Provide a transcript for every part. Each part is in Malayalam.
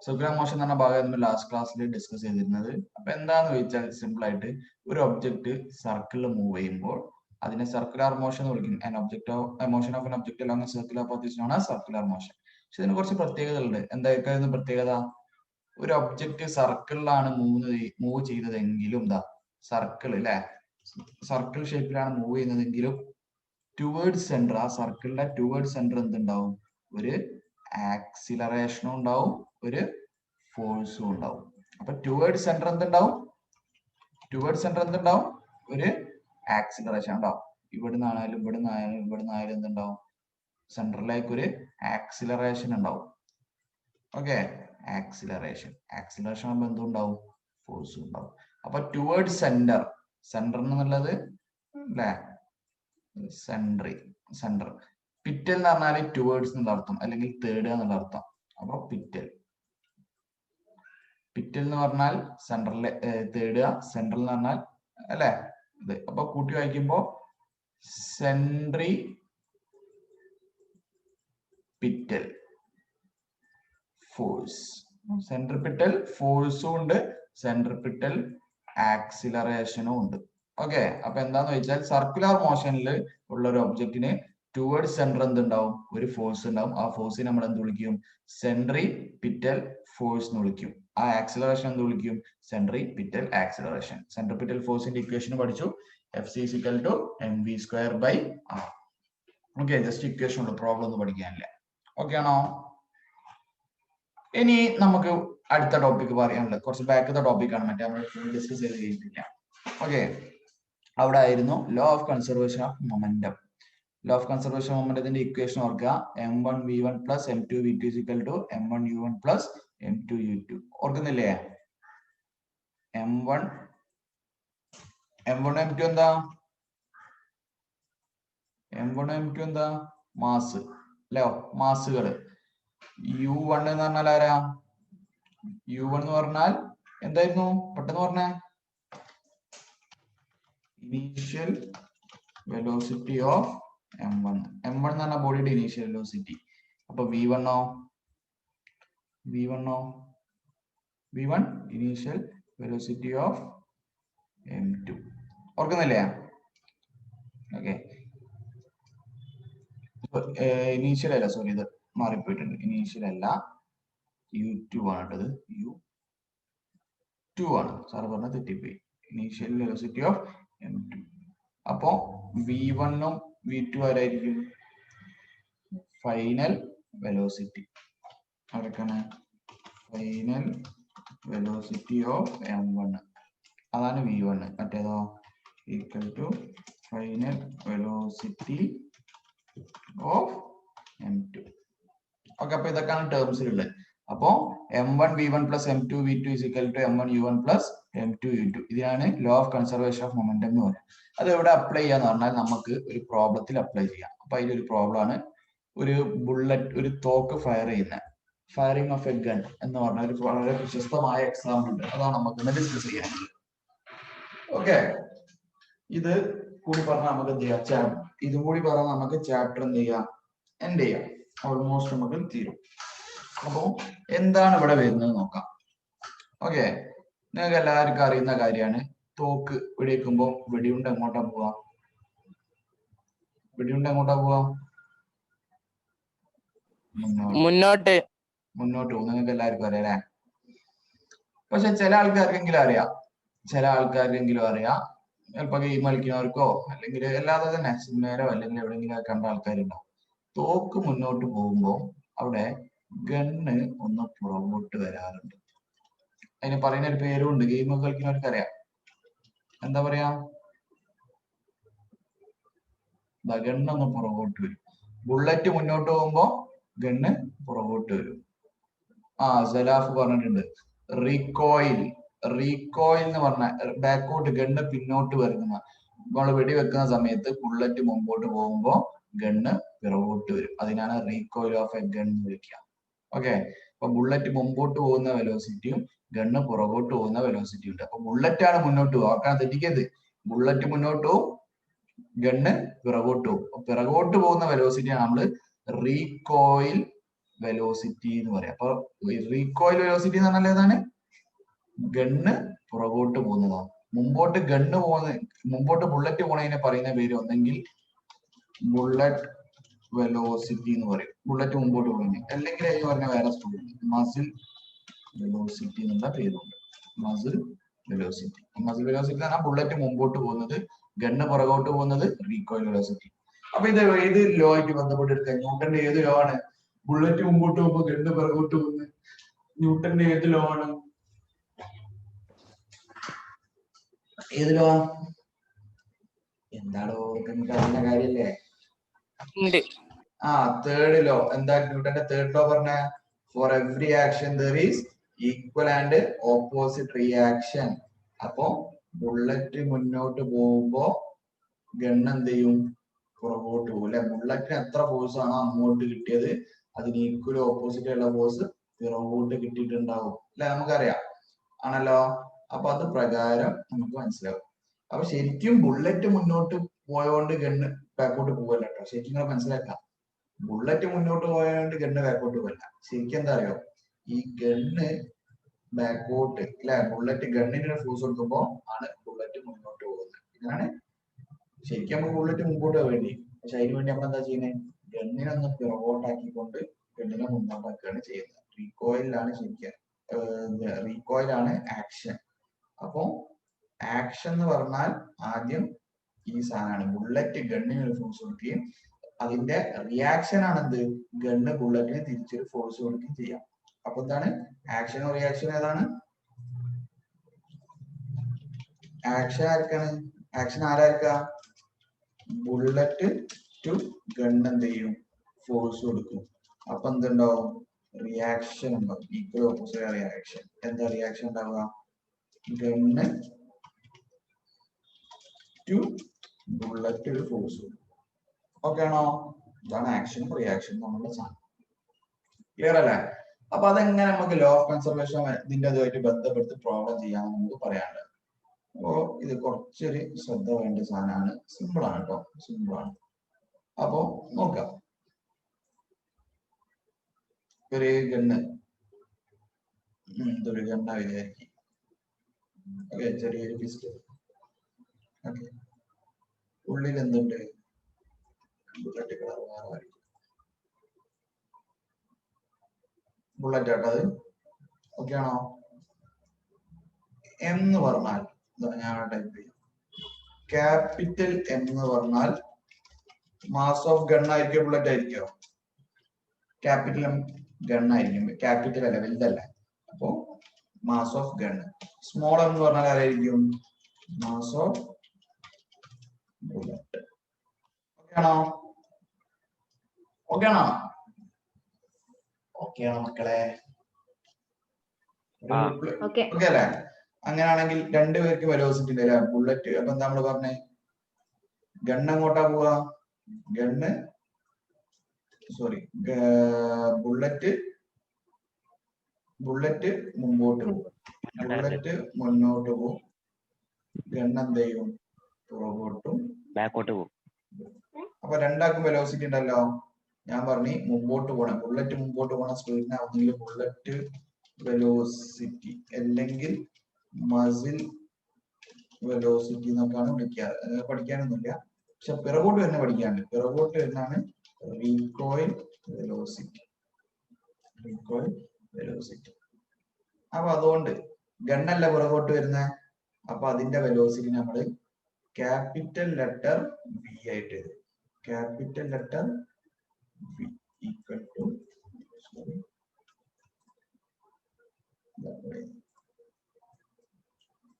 സർക്കുലർ മോഷൻ എന്ന് പറഞ്ഞ ഭാഗം നമ്മൾ ലാസ്റ്റ് ക്ലാസ്സിൽ ഡിസ്കസ് ചെയ്തിരുന്നത്. അപ്പൊ എന്താന്ന് ചോദിച്ചാൽ സിമ്പിൾ ആയിട്ട് ഒരു ഒബ്ജക്റ്റ് സർക്കിളിൽ മൂവ് ചെയ്യുമ്പോൾ അതിനെ സർക്കുലർ മോഷൻ എന്ന് വിളിക്കും. Motion of N object along circular path ആണ് സർക്കുലർ മോഷൻ. പക്ഷെ ഇതിന് കുറച്ച് പ്രത്യേകതകളുണ്ട്. എന്തായിരിക്കും പ്രത്യേകത? ഒരു ഒബ്ജക്റ്റ് സർക്കിളിലാണ് മൂവ് ചെയ്തതെങ്കിലും സർക്കിൾ അല്ലെ, സർക്കിൾ ഷേപ്പിലാണ് മൂവ് ചെയ്യുന്നതെങ്കിലും ടുവേർഡ്സ് സെന്റർ, ആ സർക്കിളിന്റെ ടുവേർഡ്സ് സെന്റർ എന്തുണ്ടാവും? ഒരു ആക്സിലറേഷനും ഉണ്ടാവും, ഒരു ഫോഴ്സും ഉണ്ടാവും. അപ്പൊ ടുവേർഡ്സ് സെന്റർ എന്തുണ്ടാവും? ഒരു ആക്സിലറേഷൻ ഉണ്ടാവും. ഇവിടുന്നായാലും എന്തുണ്ടാവും? സെന്ററിലേക്ക് ഒരു ആക്സിലറേഷൻ ഉണ്ടാവും. ഓക്കെ, ആക്സിലറേഷൻ ആകുമ്പോൾ എന്തുണ്ടാവും? ഫോഴ്സും ഉണ്ടാവും. അപ്പൊ ടുവേർഡ്സ് സെന്റർ എന്നുള്ളത് അല്ലെ, സെന്റർ. പിറ്റൽ എന്ന് പറഞ്ഞാൽ ടുവേർഡ്സ് എന്നുള്ള അർത്ഥം, അല്ലെങ്കിൽ തേടുക എന്നുള്ള അർത്ഥം. അപ്പൊ പിറ്റൽ എന്ന് പറഞ്ഞാൽ സെന്ററിലെ തേടുക, സെൻട്രൽ എന്ന് പറഞ്ഞാൽ അല്ലെ ഇത്. അപ്പൊ കൂട്ടി വായിക്കുമ്പോ സെൻട്രി പിറ്റൽ ഫോഴ്സ്. സെൻട്രിപിറ്റൽ ഫോഴ്സും ഉണ്ട്, സെൻട്രിപിറ്റൽ ആക്സിലറേഷനും ഉണ്ട്. ഓക്കെ, അപ്പൊ എന്താന്ന് വെച്ചാൽ സർക്കുലർ മോഷനിൽ ഉള്ള ഒരു ഒബ്ജക്റ്റിന് ടുവേർഡ്സ് സെന്റർ എന്തുണ്ടാവും? ഒരു ഫോഴ്സ് ഉണ്ടാവും. ആ ഫോഴ്സിനെ നമ്മൾ എന്ത് വിളിക്കും? സെൻട്രി പിറ്റൽ ഫോഴ്സ് എന്ന് വിളിക്കും. ആ ആക്സിലറേഷൻ എന്ത് വിളിക്കും? Centripetal acceleration. സെൻട്രിപിറ്റൽ ഫോഴ്സിന്റെ ഇക്വേഷൻ പഠിച്ചു. Fc = mv²/r. Okay, just equation ഉള്ളു, പ്രോബ്ലം ഒന്നും പഠിക്കാനില്ല. ഓക്കെ ആണോ? ഇനി നമുക്ക് അടുത്ത ടോപ്പിക് പറയാനുള്ളത് കുറച്ച് ബാക്കത്തെ ടോപ്പിക്കാണ്, മറ്റേ നമ്മൾ ഡിസ്കസ് ചെയ്ത് കഴിഞ്ഞിട്ടില്ല. ഓക്കെ, അവിടെ ആയിരുന്നു law of conservation of momentum. Law of conservation of മൊമെന്റത്തിന്റെ ഇക്വേഷൻ ഓർക്കുക. m1v1 + m2v2 = m1u1 + m2u2. ഓർക്കുന്നില്ലേ? m1 m2 എന്താ? m1 m2 എന്താ? മാസ് അല്ലേ, മാസുകള്. u1 എന്ന് പറഞ്ഞാൽ ആരാ? u1 എന്ന് പറഞ്ഞാൽ എന്തായിരുന്നു? പെട്ടെന്ന് പറഞ്ഞേ. Initial velocity of m1. m1 എന്ന് പറഞ്ഞ ബോഡിയുടെ ഇനീഷ്യൽ വെലോസിറ്റി. അപ്പൊ v1 initial velocity of m2. ഓർക്കുന്നില്ലേ? ഓക്കെ, ഇനീഷ്യൽ അല്ല, സോറി ഇത് മാറിപ്പോയിട്ടുണ്ട്. ഇനീഷ്യൽ അല്ല, u2 ആണ് കേട്ടത്. u2 ആണ്, സാർ പറഞ്ഞ തെറ്റിപ്പോയി. Initial velocity of m2. അപ്പോ v1 ഉം v2 ആരായിരിക്കും? Final velocity. അതൊക്കെയാണ് ഫൈനൽ വെലോസിറ്റി ഓഫ് m1. അതാണ് v1. മറ്റേതോ equal to final velocity of m2. Okay, അപ്പൊ ഇതൊക്കെയാണ് ടേംസിലുള്ളത്. അപ്പോ m1v1 + m2v2 = m1u1 + m2u2. ഇതിനാണ് law of conservation of momentum എന്ന് പറയുന്നത്. അത് എവിടെ അപ്ലൈ ചെയ്യാന്ന് പറഞ്ഞാൽ നമുക്ക് ഒരു പ്രോബ്ലത്തിൽ അപ്ലൈ ചെയ്യാം. അപ്പൊ അതിലൊരു പ്രോബ്ലം ആണ്, ഒരു ബുള്ളറ്റ്, ഒരു തോക്ക് ഫയർ ചെയ്യുന്ന ഫയറിംഗ് ഓഫ് എ ഗൺ എന്ന് പറഞ്ഞ ഒരു വളരെ പ്രശസ്തമായ എക്സാമ്പിൾ ഉണ്ട്. അതാണ് നമുക്ക് ഇന്ന് ഡിസ്കസ് ചെയ്യാനുള്ളത്. ഓക്കെ, ഇത് കൂടി പറഞ്ഞാൽ നമുക്ക് എന്ത് ചെയ്യാം? ഇതും കൂടി പറഞ്ഞാൽ നമുക്ക് ചാപ്റ്റർ എന്ത് ചെയ്യാം? എൻഡ് ചെയ്യാം. ഓൾമോസ്റ്റ് നമുക്ക് തീരും. അപ്പോ എന്താണ് ഇവിടെ വരുന്നത് നോക്കാം. ഓക്കെ, നിങ്ങൾക്ക് എല്ലാവർക്കും അറിയുന്ന കാര്യമാണ്, തോക്ക് വെടിവെക്കുമ്പോ വെടിയുണ്ട എങ്ങോട്ടാ പോവാ? മുന്നോട്ട് പോകും. നിങ്ങൾക്ക് എല്ലാവർക്കും അറിയാം അല്ലെ? പക്ഷെ ചില ആൾക്കാർക്കെങ്കിലും അറിയാം, ചിലപ്പോ ഗെയിം കളിക്കുന്നവർക്കോ അല്ലെങ്കിൽ അല്ലാതെ തന്നെ സിനിമയിലോ അല്ലെങ്കിൽ എവിടെയെങ്കിലും കണ്ട ആൾക്കാരുണ്ടാവും. തോക്ക് മുന്നോട്ട് പോകുമ്പോ അവിടെ ഗണ്ണ് ഒന്ന് പുറകോട്ട് വരാറുണ്ട്. അതിന് പറയുന്ന ഒരു പേരും ഉണ്ട്, ഗെയിം ഒക്കെ കളിക്കുന്നവർക്ക് അറിയാം. എന്താ പറയാ? ഗണ്ണ് ഒന്ന് പുറകോട്ട് വരും. ബുള്ളറ്റ് മുന്നോട്ട് പോകുമ്പോ ഗണ്ണ് പുറകോട്ട് വരും. സലാഫ് പറഞ്ഞിട്ടുണ്ട് റീകോയിൽ എന്ന് പറഞ്ഞ ബാക്കോട്ട്, ഗണ്ണ് പിന്നോട്ട് വരുന്ന. നമ്മൾ വെടിവെക്കുന്ന സമയത്ത് ബുള്ളറ്റ് മുമ്പോട്ട് പോകുമ്പോ ഗണ്ണ് പിറകോട്ട് വരും. അതിനാണ് റീകോയിൽ ഓഫ് എ ഗൺ എന്ന് വിളിക്കുക. ഓക്കെ, അപ്പൊ ബുള്ളറ്റ് മുമ്പോട്ട് പോകുന്ന വെലോസിറ്റിയും ഗണ്ണ് പുറകോട്ട് പോകുന്ന വെലോസിറ്റിയും ഉണ്ട്. അപ്പൊ ബുള്ളറ്റ് ആണ് മുന്നോട്ട് പോകുക, ആക്കാൻ തെറ്റിക്കരുത്. ബുള്ളറ്റ് മുന്നോട്ട് പോകും, ഗണ്ണ് പിറകോട്ട് പോകും. പിറകോട്ട് പോകുന്ന വെലോസിറ്റിയാണ് നമ്മൾ റീകോയിൽ വെലോസിറ്റി എന്ന് പറയാം. അപ്പൊ റീകോയിൽ വെലോസിറ്റി എന്ന് പറഞ്ഞാൽ ഏതാണ്? ഗണ്ണ് പുറകോട്ട് പോകുന്നതാണ്. മുമ്പോട്ട് ബുള്ളറ്റ് പോണതിനെ പറയുന്ന പേര് ഒന്നെങ്കിൽ ബുള്ളറ്റ് വെലോസിറ്റി എന്ന് പറയും, ബുള്ളറ്റ് മുമ്പോട്ട് പോകുന്നത്. അല്ലെങ്കിൽ അതിന് പറഞ്ഞ വേറെ മസിൽ വെലോസിറ്റി എന്നുള്ള പേരുണ്ട്. Muscle velocity. മസിൽ വെലോസിറ്റി എന്ന് പറഞ്ഞാൽ ബുള്ളറ്റ് മുമ്പോട്ട് പോകുന്നത്, ഗണ്ണ് പുറകോട്ട് പോകുന്നത് റീകോയിൽ വെലോസിറ്റി. അപ്പൊ ഇത് ഏത് ലോ ആയിട്ട് ബന്ധപ്പെട്ട് എടുക്കുക? ന്യൂട്ടന്റെ ഏത് ലോ ആണ്? ബുള്ളറ്റ് മുമ്പോട്ട് പോകുമ്പോൾ ഗണ്ണ് പുറകോട്ട് പോകുന്നത് ന്യൂട്ടന്റെ ഏത് ലോ ആണ്? ഏത് ലോ? എന്താണോ അറിയുന്ന കാര്യല്ലേ? Third law. എന്താ ന്യൂട്ടന്റെ തേർഡ് ലോ പറഞ്ഞ? For every action there is equal and opposite reaction. അപ്പൊ ബുള്ളറ്റ് മുന്നോട്ട് പോകുമ്പോ ഗണ്ണ് എന്ത് ചെയ്യും? പുറകോട്ട് പോകും അല്ലെ? ബുള്ളറ്റിന് എത്ര ഫോഴ്സ് ആണോ അങ്ങോട്ട് കിട്ടിയത് അതിന് ഈക്വൽ ഓപ്പോസിറ്റ് ഉള്ള ഫോഴ്സ് പുറകോട്ട് കിട്ടിയിട്ടുണ്ടാവും അല്ലെ? നമുക്കറിയാം ആണല്ലോ. അപ്പൊ അത് പ്രകാരം നമുക്ക് മനസ്സിലാവും. അപ്പൊ ശരിക്കും ബുള്ളറ്റ് മുന്നോട്ട് പോയോണ്ട് ഗണ്ണ് ബാക്കോട്ട് പോവല്ല കേട്ടോ. ശരിക്കും നിങ്ങൾ മനസ്സിലാക്കാം, ബുള്ളറ്റ് മുന്നോട്ട് പോയോണ്ട് ഗണ്ണ് ബാക്കോട്ട് പോവല്ല. ശരിക്കും എന്താ അറിയോ? ഈ ഗണ്ണ് ബാക്കോട്ട് അല്ലെ, ബുള്ളറ്റ് ഗണ്ണിന് ഫോഴ്സ് കൊടുക്കുമ്പോ ആണ് ബുള്ളറ്റ് മുന്നോട്ട് പോകുന്നത്. ഇതാണ് ശരിക്കും നമുക്ക് ബുള്ളറ്റ് മുമ്പോട്ട് വേണ്ടി. പക്ഷെ അതിന് വേണ്ടി നമ്മൾ എന്താ ചെയ്യുന്നത്? ഗണ്ണിനൊന്ന് പിറകോട്ടാക്കിക്കൊണ്ട് ഗണ്ണിനെ മുന്നോട്ടാക്കുകയാണ് ചെയ്യുന്നത്. റീകോയിലാണ് ശരിക്കും, റീകോയിലാണ് ആക്ഷൻ. അപ്പൊ ആക്ഷൻ എന്ന് പറഞ്ഞാൽ ആദ്യം ഈ സാധനമാണ്, ബുള്ളറ്റ് ഗണ്ണിന് ഒരു ഫോഴ്സ് കൊടുക്കുകയും അതിന്റെ റിയാക്ഷൻ ആണെന്ത്? ഗണ്ണ് ബുള്ളറ്റിന് തിരിച്ചൊരു ഫോഴ്സ് കൊടുക്കുകയും ചെയ്യാം. അപ്പൊ എന്താണ് ആക്ഷനും റിയാക്ഷൻ? ഏതാണ് ആക്ഷൻ? ആർക്കാണ് ആക്ഷൻ? ആരായിരിക്ക? ബുള്ളറ്റ് ടു ഗണ്ണ് എന്ത് ചെയ്യും? ഫോഴ്സ് കൊടുക്കും. അപ്പൊ എന്തുണ്ടാവും? റിയാക്ഷൻ ഉണ്ടാവും. Equal opposite reaction. എന്താ റിയാക്ഷൻ ഉണ്ടാവുക? ഗണ്ണ് ടു ബുള്ളറ്റ് ഒരു ഫോഴ്സ്. ഓക്കെ ആണോ? ഇതാണ് ആക്ഷനും റിയാക്ഷനും നമ്മളുടെ സാധനം. ക്ലിയർ അല്ലേ? അപ്പൊ അതെങ്ങനെ നമുക്ക് ലോ ഓഫ് കൺസർവേഷൻ ഇതിന്റെ അതുമായിട്ട് ബന്ധപ്പെടുത്തി പ്രോബ്ലം ചെയ്യാമെന്ന് നമുക്ക് പറയാനുള്ളത്. അപ്പോ ഇത് കുറച്ചൊരു ശ്രദ്ധ വേണ്ട സാധനമാണ്. സിമ്പിൾ ആണ് കേട്ടോ, സിമ്പിൾ ആണ്. അപ്പോ നോക്കാം. ഒരു ഗണ്ണ്, ഇതൊരു ഗണ്ണ വിചാരിക്കും. ഓക്കെ, ചെറിയൊരു പിസ്റ്റൾ. ഓക്കെ, ഉള്ളിൽ എന്തുണ്ട്? Bullet colour മാറുമായിരിക്കും. ബുള്ളറ്റ് ആട്ടോ അത്. ഓക്കെ ആണോ? എം എന്ന് പറഞ്ഞാൽ ഞാൻ ടൈപ്പ് ചെയ്യാം. ക്യാപിറ്റൽ എം എന്ന് പറഞ്ഞാൽ മാസ് ഓഫ് ഗൺ ആയിരിക്കും, ബുള്ളറ്റ് ആയിരിക്കോ? ക്യാപിറ്റൽ എം ഗൺ ആയിരിക്കും, ക്യാപിറ്റൽ അല്ല, വലുതല്ല. അപ്പോ mass of gun. Small M എന്ന് പറഞ്ഞാൽ ആരായിരിക്കും? Mass of bullet. ഓക്കെ ആണോ? ഓക്കെ ആണോ? ഓക്കെ ആണോ മക്കളെ? ഓക്കെ അല്ലേ? അങ്ങനെയാണെങ്കിൽ രണ്ടുപേർക്ക് വെലോസിറ്റി ഉണ്ട് അല്ലെ? ബുള്ളറ്റ്. അപ്പൊ എന്താ നമ്മള് പറഞ്ഞേ? ഗണ്ണ് എങ്ങോട്ടാ പോവാ? ഗണ്ണ് ബുള്ളറ്റ് മുമ്പോട്ട് പോകും, ബുള്ളറ്റ് മുന്നോട്ട് പോകും, ഗണ്ണ് എന്ത് ചെയ്യും? പുറകോട്ടും ബാക്കോട്ട് പോകും. അപ്പൊ രണ്ടാക്കും വെലോസിറ്റി ഉണ്ടല്ലോ. ഞാൻ പറഞ്ഞു മുമ്പോട്ട് പോകണം, ബുള്ളറ്റ് മുമ്പോട്ട് പോകണ സ്പീഡിനെ ഒന്നെങ്കിൽ ബുള്ളറ്റ് വെലോസിറ്റി അല്ലെങ്കിൽ മസിൽ വെലോസിറ്റി എന്നൊക്കെയാണ് വിളിക്കാറ്. പഠിക്കാനൊന്നുമില്ല, പക്ഷെ പിറകോട്ട് തന്നെ പഠിക്കാനുണ്ട്. പിറകോട്ട് വരുന്നതാണ് റീകോയിൽ വെലോസിറ്റി. Recoil velocity. അപ്പൊ അതുകൊണ്ട് ഗണ്ണല്ല പുറകോട്ട് വരുന്ന, അപ്പൊ അതിന്റെ വെലോസിറ്റി നമ്മൾ ക്യാപിറ്റൽ ലെറ്റർ വി ആയിട്ട് എഴുതും. Capital letter V equal to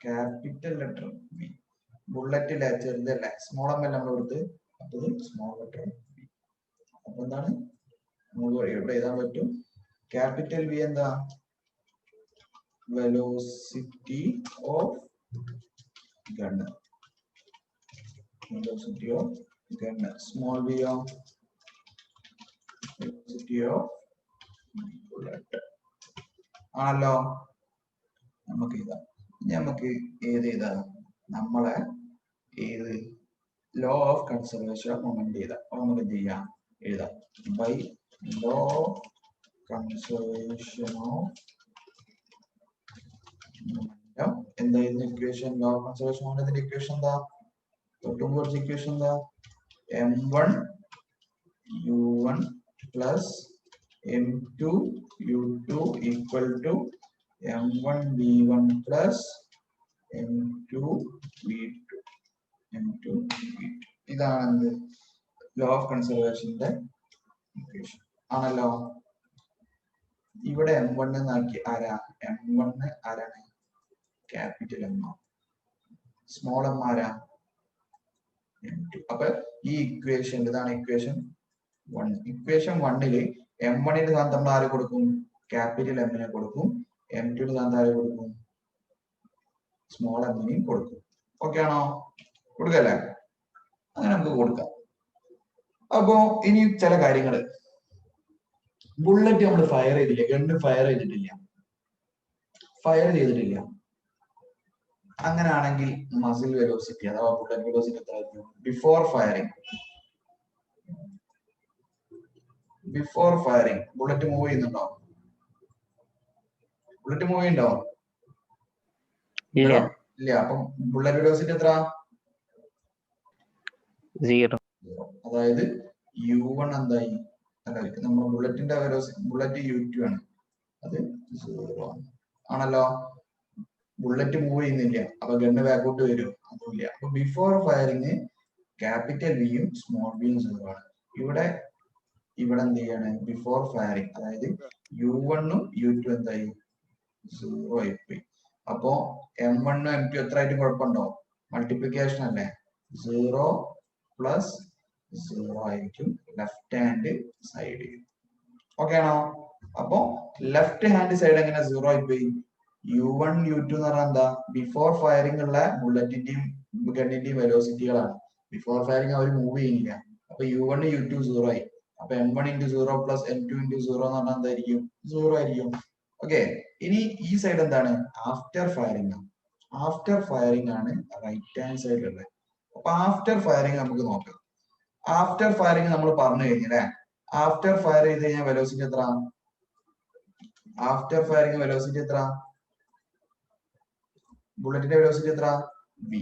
capital letter V. Bullet ചെറുതല്ലേ, സ്മോൾ എം നമ്മൾ കൊടുത്ത്, അപ്പൊ സ്മോൾ ലെറ്റർ വി. അപ്പൊ എന്താണ് നമുക്ക് എവിടെ എഴുതാൻ പറ്റും? ക്യാപിറ്റൽ വി എന്താ? Velocity of gun. Velocity of gun. Small V of velocity of bullet ആണല്ലോ. നമുക്ക് എഴുതാം. നമുക്ക് ഏത് എഴുതാം? നമ്മളെ ഏത് law of conservation of moment എഴുതാം. അപ്പൊ നമുക്ക് എന്ത് ചെയ്യാം? എഴുതാം. By law of conservation of momentum. എന്തായിരുന്നു equation? Law of conservation of മൊമെന്റത്തിന്റെ ഇക്വേഷൻ എന്താ? തൊട്ടുമുമ്പ് ഇക്വേഷൻ എന്താ? m1 u1 plus m2 u2 equal to m1 v1 plus m2 v2 m2 v2. ഇതാണ് ലോ ഓഫ് കൺസർവേഷന്റെ ഇക്വേഷൻ ആണല്ലോ. ഇവിടെ m1 എന്നാക്കി ആരാ? m1 ആരാണ്? Capital M. സ്മോൾ എം ആരാ? m2. അപ്പൊ ഈ ഇക്വേഷൻ ഇതാണ് ഇക്വേഷൻ 1. ഇക്വേഷൻ 1ല് m1 ന്റെ സ്ഥാനത്ത് നമ്മൾ ആരെ കൊടുക്കും? ക്യാപിറ്റൽ എമ്മിനെ കൊടുക്കും. m2 ന്റെ സ്ഥാനത്ത് ആരെ കൊടുക്കും? സ്മോൾ എമ്മിനെയും കൊടുക്കും. ഓക്കെ ആണോ? കൊടുക്കല്ലേ? അങ്ങനെ നമുക്ക് കൊടുക്കാം. അപ്പോ ഇനി ചില കാര്യങ്ങള്, ബുള്ളറ്റ് നമ്മൾ ഫയർ ചെയ്തില്ല, ഗണ്ണ് ഫയർ ചെയ്തിട്ടില്ല, അങ്ങനെയാണെങ്കിൽ മസിൽ വെലോസിറ്റി അഥവാ ബുള്ളറ്റ് വെലോസിറ്റി എത്രയായിരിക്കും? ബിഫോർ ഫയറിംഗ് ബുള്ളറ്റ് മൂവ് ചെയ്യുന്നുണ്ടോ? ബുള്ളറ്റ് മൂവ് ചെയ്യുന്നുണ്ടോ? ഇല്ല. അപ്പം ബുള്ളറ്റ് വെലോസിറ്റി എത്ര? 0. അതായത് u1 എന്തായി? അല്ല, നമ്മുടെ ബുള്ളറ്റിന്റെ വെലോസിറ്റി, ബുള്ളറ്റ് u2 ആണ്, അത് 0 ആണ്. ആണല്ലോ. ബുള്ളറ്റ് മൂവ് ചെയ്യുന്നില്ല, അപ്പൊ ഗണ്ണ് ബാക്കോട്ട് വരും, അതുമില്ല. അപ്പൊ ബിഫോർ ഫയറിങ് ക്യാപിറ്റൽ വിയും സ്മോൾ വിയും 0 ആണ്. ഇവിടെ എന്ത് ചെയ്യാണ്? ബിഫോർ ഫയറിങ്, അതായത് u1ഉം u2 എന്തായി? 0 ആയിപ്പോയി. അപ്പോ m1 m2 എത്ര ആയിട്ട് കുഴപ്പമുണ്ടോ? മൾട്ടിപ്ലിക്കേഷൻ അല്ലേ? 0 പ്ലസ് 0 ആയിരിക്കും ലെഫ്റ്റ് ഹാൻഡ് സൈഡ്. ഓക്കെ ആണോ? അപ്പോ ലെഫ്റ്റ് ഹാൻഡ് സൈഡ് എങ്ങനെ 0 ആയിപ്പോയി? u1 u2 എന്ന് പറഞ്ഞാൽ എന്താ? ബിഫോർ ഫയറിംഗ് ഉള്ള ബുള്ളറ്റിന്റെയും ഗണ്ണിന്റെയും വെലോസിറ്റികളാണ്. ബിഫോർ ഫയറിംഗ് അവർ മൂവ് ചെയ്യുന്നില്ല. അപ്പൊ u1 u2 0 ആയി. അപ്പൊ m1 × 0 പ്ലസ് m2 × 0 എന്ന് പറഞ്ഞാൽ എന്തായിരിക്കും? 0 ആയിരിക്കും. ഓക്കെ. ഇനി ഈ സൈഡ് എന്താണ്? ആഫ്റ്റർ ഫയറിംഗ് ആണ്. ആഫ്റ്റർ ഫയറിംഗ് ആണ് റൈറ്റ് ഹാൻഡ് സൈഡിലുള്ളത്. അപ്പൊ ആഫ്റ്റർ ഫയറിംഗ് നമുക്ക് നോക്കാം. ആഫ്റ്റർ ഫയറിംഗ് നമ്മൾ പറഞ്ഞു കഴിഞ്ഞല്ലേ? ആഫ്റ്റർ ഫയർ ചെയ്ത് കഴിഞ്ഞാൽ വെലോസിറ്റി എത്ര? ആഫ്റ്റർ ഫയറിംഗ് വെലോസിറ്റി എത്ര? ബുള്ളറ്റിന്റെ വെലോസിറ്റി എത്ര? v.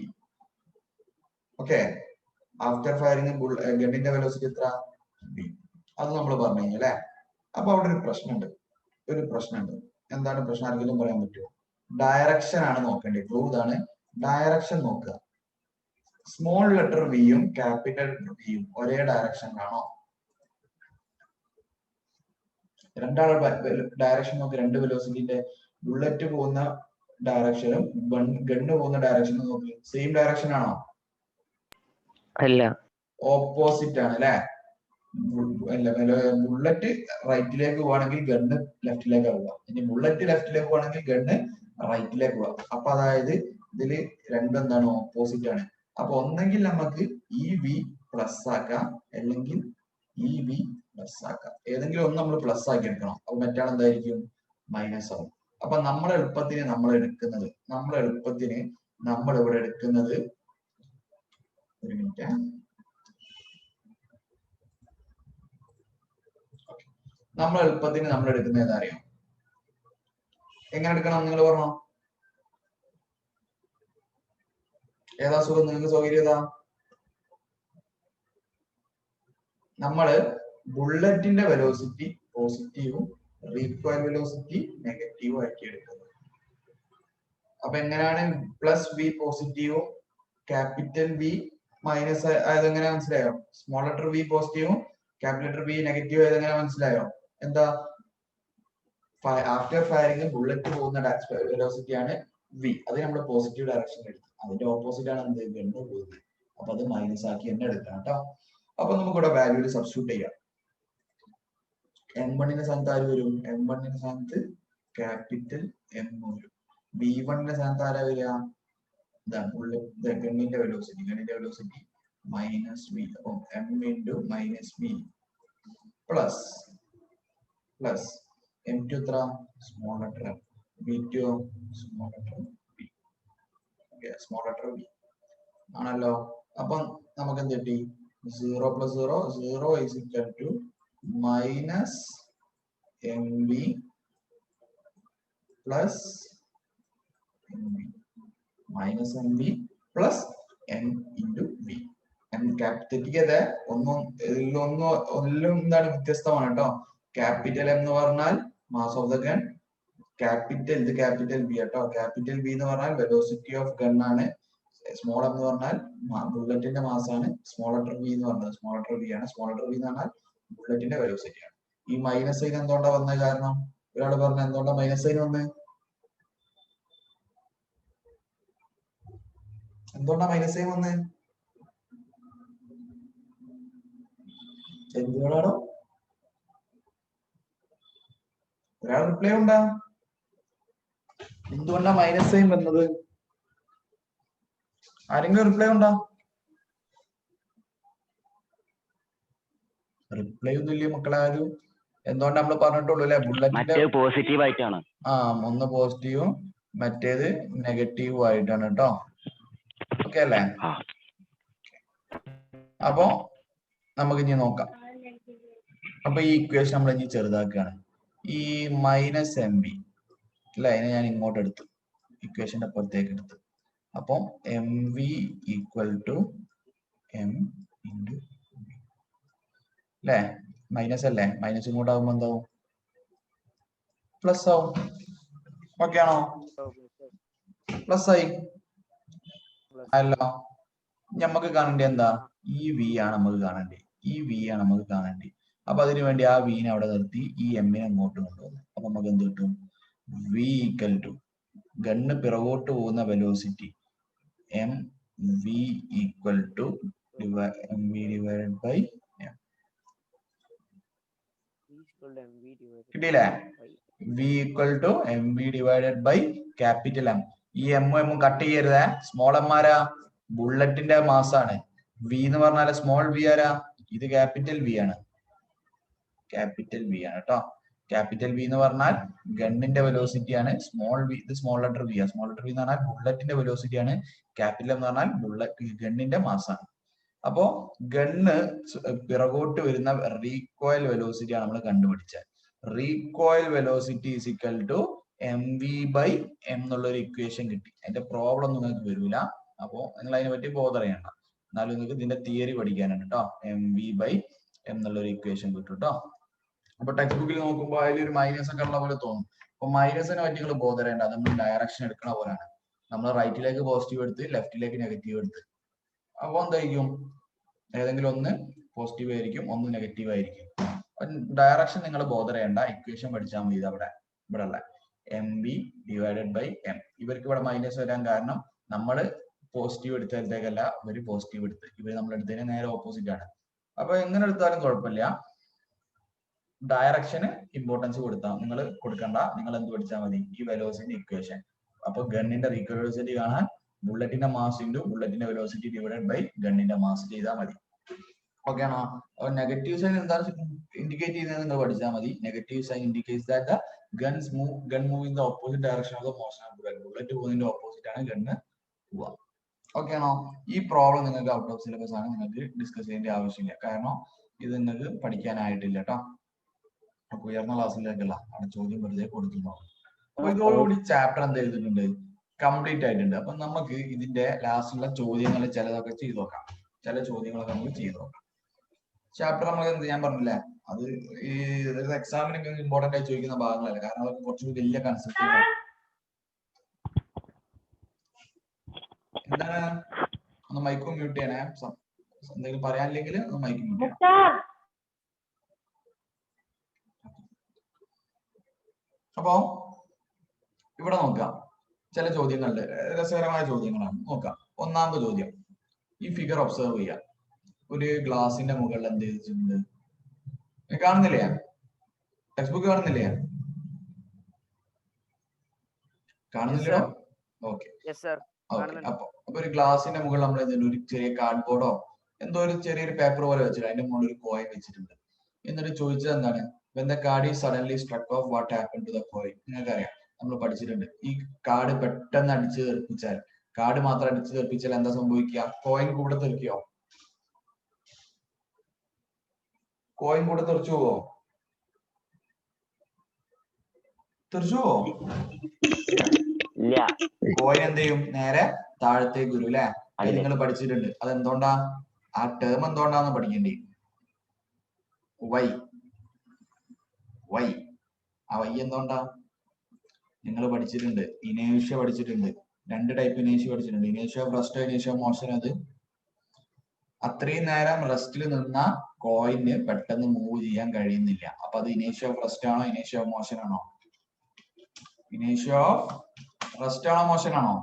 ഓക്കെ. ആഫ്റ്റർ ഫയറിംഗ് ഗണ്ണിന്റെ വെലോസിറ്റി എത്ര? v. അത് നമ്മൾ പറഞ്ഞു കഴിഞ്ഞല്ലേ? അപ്പൊ അവിടെ ഒരു പ്രശ്നമുണ്ട്. എന്താണ് പ്രശ്നം? ആർക്കെങ്കിലും പറയാൻ പറ്റുമോ? ഡയറക്ഷൻ ആണ് നോക്കേണ്ടത്. ക്ലൂ ഇതാണ്, ഡയറക്ഷൻ നോക്കുക. സ്മോൾ ലെറ്റർ വിയും ക്യാപിറ്റൽ വിയും ഒരേ ഡയറക്ഷനിലാണോ? രണ്ടാളുടെ ഡയറക്ഷൻ നോക്കി. രണ്ട് വെലോസിറ്റിന്റെ ബുള്ളറ്റ് പോകുന്ന ഡയറക്ഷനും ഗണ്ണ് പോകുന്ന ഡയറക്ഷനും നോക്കി. സെയിം ഡയറക്ഷൻ ആണോ? അല്ല, ഓപ്പോസിറ്റ് ആണ് അല്ലെ? ബുള്ളറ്റ് റൈറ്റിലേക്ക് പോവാണെങ്കിൽ ഗണ്ണ് ലെഫ്റ്റിലേക്ക് പോവുക. ഇനി ബുള്ളറ്റ് ലെഫ്റ്റിലേക്ക് പോവാണെങ്കിൽ ഗണ്ണ് റൈറ്റിലേക്ക് പോവുക. അപ്പൊ അതായത് ഇതില് രണ്ടും എന്താണ്? ഓപ്പോസിറ്റ് ആണ്. അപ്പൊ ഒന്നെങ്കിൽ നമുക്ക് ഈ വി പ്ലസ് ആക്കാം, അല്ലെങ്കിൽ ഈ വി പ്ലസ് ആക്കാം. ഏതെങ്കിലും ഒന്ന് നമ്മൾ പ്ലസ് ആക്കി എടുക്കണം. അപ്പൊ മറ്റാൾ എന്തായിരിക്കും? മൈനസ് ആവും. അപ്പൊ നമ്മൾ എളുപ്പത്തിന് നമ്മൾ ഇവിടെ എടുക്കുന്നത് ഒരു മിനിറ്റ്. നമ്മൾ എളുപ്പത്തിന് നമ്മൾ എടുക്കുന്നത് ഏതാ അറിയാം? എങ്ങനെ എടുക്കണം? നിങ്ങൾ പറഞ്ഞോ. ഏതാ സുഖം? നിങ്ങൾക്ക് സൗകര്യം ഏതാ? നമ്മള് ബുള്ളറ്റിന്റെ വെലോസിറ്റി പോസിറ്റീവും റീകോയിൽ വെലോസിറ്റി നെഗറ്റീവും ആക്കി എടുക്കുന്നത്. അപ്പൊ എങ്ങനെയാണ് പ്ലസ് വി പോസിറ്റീവും ക്യാപിറ്റൽ വി മൈനസ് ആയത്? എങ്ങനെ മനസ്സിലായോ? സ്മോൾ ലെറ്റർ വി പോസിറ്റീവും ക്യാപിറ്റൽ ലെറ്റർ വി നെഗറ്റീവ് ആയത് എങ്ങനെ മനസ്സിലായോ? എന്താ? ആഫ്റ്റർ ഫയറിംഗ് ബുള്ളറ്റ് പോകുന്ന വെലോസിറ്റി ആണ് വി. അത് നമ്മൾ പോസിറ്റീവ് ഡയറക്ഷനിൽ എടുക്കും. അതിന്റെ ഓപ്പോസിറ്റ് ആണ് എന്ത്? ഗണ്ണ് പോകുന്നത്. അപ്പൊ അത് മൈനസ് ആക്കി തന്നെ എടുക്കണം കേട്ടോ. അപ്പൊ നമുക്ക് ഇവിടെ വാല്യൂ സബ്സ്റ്റിറ്റ്യൂട്ട് ചെയ്യാം. m1 ന്റെ സ്ഥാനത്ത് ആര് വരും? m1 ന്റെ സ്ഥാനത്ത് ക്യാപിറ്റൽ എം വരും. v1 ന്റെ സ്ഥാനത്ത് ആരാ വരിക? ഗണ്ണിന്റെ വെലോസിറ്റി മൈനസ് വി. അപ്പം m × minus V plus m2 എത്ര? Small letter v2 small letter v. Small letter v ആണല്ലോ. അപ്പം നമുക്ക് എന്ത് കിട്ടി? 0 + 0 0 is equal to minus mv plus mv minus mv plus m into v. തെറ്റിക്കതെ ഒന്നും എന്താണ് വ്യത്യസ്തമാണ് കേട്ടോ. ക്യാപിറ്റൽ എന്ന് പറഞ്ഞാൽ mass of the gun, capital ഇത് ക്യാപിറ്റൽ ബി കേട്ടോ. ക്യാപിറ്റൽ ബി എന്ന് പറഞ്ഞാൽ വെലോസിറ്റി ഓഫ് ഗൺ ആണ്. സ്മോൾ എന്ന് പറഞ്ഞാൽ ബുള്ളറ്റിന്റെ മാസ് ആണ്. സ്മോൾ ലെറ്റർ ബി എന്ന് പറഞ്ഞത് സ്മോൾ ലെറ്റർ ബി ആണ്. സ്മോൾ ലെറ്റർ ബി എന്ന് പറഞ്ഞാൽ ബുള്ളറ്റിന്റെ വെലോസിറ്റി ആണ്. ഈ മൈനസ് സൈൻ എന്തുകൊണ്ടാ വന്നത്? കാരണം ഒരാൾ പറഞ്ഞ എന്തുകൊണ്ടാ മൈനസ് സൈൻ വന്നത്? എന്തുകൊണ്ടാ മൈനസ് സൈൻ വന്നത്? എന്തുകൊണ്ടാണോ? ഒരാൾ റിപ്ലൈ ഉണ്ടാ? എന്തുകൊണ്ടാ മൈനസ് സൈൻ വന്നത്? ആരെങ്കിലും റിപ്ലൈ ഉണ്ടോ? റിപ്ലൈ ഒന്നും ഇല്ലേ മക്കളെ ആരും? എന്തുകൊണ്ടാ നമ്മള് പറഞ്ഞിട്ടുള്ളൂ അല്ലെ? ബുള്ളറ്റിന്റെ പോസിറ്റീവ് ആയിട്ടാണ്. ഒന്ന് പോസിറ്റീവും മറ്റേത് നെഗറ്റീവും ആയിട്ടാണ് കേട്ടോ. ഓക്കെ അല്ലേ? അപ്പൊ നമുക്ക് ഇനി നോക്കാം. അപ്പൊ ഈ ഇക്വേഷൻ നമ്മൾ ഇനി ചെറുതാക്കുകയാണ്. ഈ മൈനസ് എം ബി അല്ലെ, അതിനെ ഞാൻ ഇങ്ങോട്ട് എടുത്തു, ഇക്വേഷന്റെ അപ്പുറത്തേക്ക് എടുത്തു. അപ്പം M V equal to M into അല്ലേ? മൈനസ് അല്ലേ? മൈനസ് ഇങ്ങോട്ട് ആകുമ്പോ എന്താവും? പ്ലസ് ആവും. ഓക്കെ ആണോ? പ്ലസ് ആയി അല്ലോ. നമുക്ക് കാണേണ്ടത് എന്താ? ഈ വി ആണ് നമുക്ക് കാണേണ്ടത്. ഈ വി ആണ് നമുക്ക് കാണേണ്ടത്. അപ്പൊ അതിനു വേണ്ടി ആ വിനെ അവിടെ നിർത്തി ഈ എമ്മിനെ അങ്ങോട്ട് കൊണ്ടുവന്നു. അപ്പൊ നമുക്ക് എന്ത് കിട്ടും? വി ഈക്വൽ ടു ഗണ്ണ് പിറകോട്ട് പോകുന്ന velocity M V equal to M V divided by M. കിട്ടിയില്ലേ? V equal to M V divided by capital M. ഈ എമ്മും എമ്മും കട്ട് ചെയ്യരുതേ. സ്മോൾ എം ആരാ? ബുള്ളറ്റിന്റെ മാസാണ്. വി എന്ന് പറഞ്ഞാൽ സ്മോൾ വി ആരാ? ഇത് ക്യാപിറ്റൽ വി ആണ്. ക്യാപിറ്റൽ വി ആണ് കേട്ടോ. ക്യാപിറ്റൽ വി എന്ന് പറഞ്ഞാൽ ഗണ്ണിന്റെ വെലോസിറ്റി ആണ്. സ്മോൾ വി ഇത് സ്മോൾ ലെറ്റർ വി ആണ്. സ്മോൾ ലെറ്റർ വി എന്ന് പറഞ്ഞാൽ ബുള്ളറ്റിന്റെ വെലോസിറ്റി ആണ്. ക്യാപിറ്റൽ എന്ന് പറഞ്ഞാൽ ഗണ്ണിന്റെ മാസാണ്. അപ്പോ ഗണ്ണ് പിറകോട്ട് വരുന്ന റീകോയിൽ വെലോസിറ്റി ആണ് നമ്മൾ കണ്ടുപിടിച്ചത്. Recoil velocity is equal to M V by M എന്നുള്ള ഒരു ഇക്വേഷൻ കിട്ടി. അതിന്റെ പ്രോബ്ലം നിങ്ങൾക്ക് വരില്ല. അപ്പോ നിങ്ങൾ അതിനെ പറ്റി ബോധർ ചെയ്യണ്ട. എന്നാലും നിങ്ങൾക്ക് ഇതിന്റെ തിയറി പഠിക്കാനുണ്ട് കേട്ടോ. എം വി ബൈ എം എന്നുള്ള ഒരു ഇക്വേഷൻ കിട്ടും കേട്ടോ. അപ്പൊ ടെക്സ്റ്റ് ബുക്കിൽ നോക്കുമ്പോൾ അതിലൊരു മൈനസ് ഒക്കെ ഉള്ള പോലെ തോന്നും. അപ്പൊ മൈനസിനെ പറ്റി നിങ്ങൾ ബോധർ ചെയ്യണ്ട. അത് നമ്മൾ ഡയറക്ഷൻ എടുക്കണ പോലെയാണ്. നമ്മൾ റൈറ്റിലേക്ക് പോസിറ്റീവ് എടുത്ത് ലെഫ്റ്റിലേക്ക് നെഗറ്റീവ് എടുത്ത്. അപ്പൊ എന്തായിരിക്കും? ഏതെങ്കിലും ഒന്ന് പോസിറ്റീവ് ആയിരിക്കും, ഒന്ന് നെഗറ്റീവ് ആയിരിക്കും. ഡയറക്ഷൻ നിങ്ങൾ ബോധർ ചെയ്യണ്ട. ഇക്വേഷൻ പഠിച്ചാൽ മതി. അവിടെ ഇവിടെ ഉള്ള M B divided by M. ഇവർക്ക് ഇവിടെ മൈനസ് വരാൻ കാരണം നമ്മൾ പോസിറ്റീവ് എടുത്തതിലേക്കല്ല ഇവര് പോസിറ്റീവ് എടുത്ത്. ഇവര് നമ്മൾ എടുത്തതിന് നേരെ ഓപ്പോസിറ്റ് ആണ്. അപ്പൊ എങ്ങനെ എടുത്താലും കുഴപ്പമില്ല. ഡയറക്ഷന് ഇമ്പോർട്ടൻസ് നിങ്ങൾ കൊടുക്കണ്ട. നിങ്ങൾ എന്ത് പഠിച്ചാൽ മതി? ഈ വെലോസിറ്റി ഇക്വേഷൻ. അപ്പൊ ഗണ്ണിന്റെ റീകോയിൽ വെലോസിറ്റി കാണാൻ ബുള്ളറ്റിന്റെ മാസ് ഇൻറ്റു ബുള്ളറ്റിന്റെ വെലോസിറ്റി ഡിവൈഡഡ് ബൈ ഗണ്ണിന്റെ മാസ് ചെയ്താൽ മതി. ഓക്കെ ആണോ? അപ്പൊ നെഗറ്റീവ് സൈൻ എന്താണ് ഇൻഡിക്കേറ്റ് ചെയ്യുന്നത് നിങ്ങൾ പഠിച്ചാൽ മതി. Negative sign indicates that the gun move in the opposite direction of the motion of bullet. Bullet പോകുന്നതിന്റെ ഓപ്പോസിറ്റ് ആണ് ഗണ്ണ് പോവുക. ഓക്കെ ആണോ? ഈ പ്രോബ്ലം നിങ്ങൾക്ക് ഔട്ട് ഓഫ് സിലബസ് ആണ്. നിങ്ങൾക്ക് ഡിസ്കസ് ചെയ്യേണ്ട ആവശ്യമില്ല. കാരണം ഇത് നിങ്ങൾക്ക് പഠിക്കാനായിട്ടില്ല കേട്ടോ. അപ്പൊ ഉയർന്ന ക്ലാസ്സിലേക്കല്ല, അവിടെ ചോദ്യം വെറുതെ കൊടുക്കുന്നുണ്ടാവും. അപ്പൊ ഇതോടുകൂടി ചാപ്റ്റർ എന്ത് ചെയ്തിട്ടുണ്ട്? കംപ്ലീറ്റ് ആയിട്ടുണ്ട്. അപ്പൊ നമുക്ക് ഇതിന്റെ ലാസ്റ്റിലുള്ള ചോദ്യങ്ങൾ ചിലതൊക്കെ ചെയ്തു നോക്കാം. ചില ചോദ്യങ്ങളൊക്കെ നമുക്ക് ചെയ്തു നോക്കാം. ചാപ്റ്റർ നമ്മൾ എന്ത് ഞാൻ പറഞ്ഞില്ലേ, അത് ഈ എക്സാമിനൊക്കെ ഇമ്പോർട്ടന്റ് ആയി ചോദിക്കുന്ന ഭാഗങ്ങളല്ല. കാരണം അതൊക്കെ കുറച്ചുകൂടി വലിയ കൺസെപ്റ്റ്. എന്താണ്? ഒന്ന് മൈക്ക് മ്യൂട്ട് ചെയ്യണേ. എന്തെങ്കിലും പറയാനില്ലെങ്കിൽ ഒന്ന് മൈക്ക് മ്യൂട്ട് ചെയ്യണം. അപ്പോ ഇവിടെ നോക്കാം. ചില ചോദ്യങ്ങളുണ്ട്, രസകരമായ ചോദ്യങ്ങളാണ്. നോക്കാം. ഒന്നാമത്തെ ചോദ്യം, ഈ ഫിഗർ ഒബ്സർവ് ചെയ്യാം. ഒരു ഗ്ലാസിന്റെ മുകളിൽ എന്ത് ചെയ്തിട്ടുണ്ട്? കാണുന്നില്ലേ? ടെക്സ്റ്റ് ബുക്ക് കാണുന്നില്ലേ? കാണുന്നില്ലല്ലോ? ഓക്കെ. അപ്പൊ ഒരു ഗ്ലാസിന്റെ മുകളിൽ നമ്മൾ ഒരു ചെറിയ കാർഡ്ബോർഡോ എന്തോ ഒരു ചെറിയൊരു പേപ്പർ പോലെ വെച്ചിട്ട് അതിന്റെ മുകളിൽ ഒരു കോയിൻ വെച്ചിട്ടുണ്ട്. എന്നിട്ട് ചോദിച്ചത് എന്താണ്? When the card is suddenly struck off, what happened to the coin? നിങ്ങൾക്കറിയാം, നമ്മൾ പഠിച്ചിട്ടുണ്ട്. ഈ കാർഡ് പെട്ടെന്ന് അടിച്ചു തെറിപ്പിച്ചാൽ, കാർഡ് മാത്രം അടിച്ചു തെറിപ്പിച്ചാൽ എന്താ സംഭവിക്കുക? കോയിൻ കൂടെ തെറിക്കോ? കോയിൻ കൂടെ തെറിച്ചു പോവോ? തെറിച്ചോ? ഇല്ല. കോയിൻ എന്ത് ചെയ്യും? നേരെ താഴത്തേക്ക് വരും അല്ലെ? അത് അല്ലേ? നിങ്ങൾ പഠിച്ചിട്ടുണ്ട്. അതെന്തുകൊണ്ടാ? ആ ടേം എന്തുകൊണ്ടാന്ന് പഠിക്കേണ്ടി. വൈ ആ വൈ എന്തുകൊണ്ടാ? നിങ്ങൾ പഠിച്ചിട്ടുണ്ട്. ഇനേഷ്യ പഠിച്ചിട്ടുണ്ട്. 2 ടൈപ്പ് ഇനേഷ്യ പഠിച്ചിട്ടുണ്ട്. ഇനേഷ്യ ഓഫ് റെസ്റ്റ്, ഇനേഷ്യ ഓഫ് മോഷൻ. അത് അത്രയും നേരം റെസ്റ്റിൽ നിന്ന കോയിന് പെട്ടെന്ന് മൂവ് ചെയ്യാൻ കഴിയുന്നില്ല. അപ്പൊ അത് ഇനേഷ്യ ഓഫ് റെസ്റ്റ് ആണോ, ഇനേഷ്യ ഓഫ് മോഷൻ ആണോ? ഇനേഷ്യ ഓഫ് റെസ്റ്റ് ആണോ, മോഷൻ ആണോ?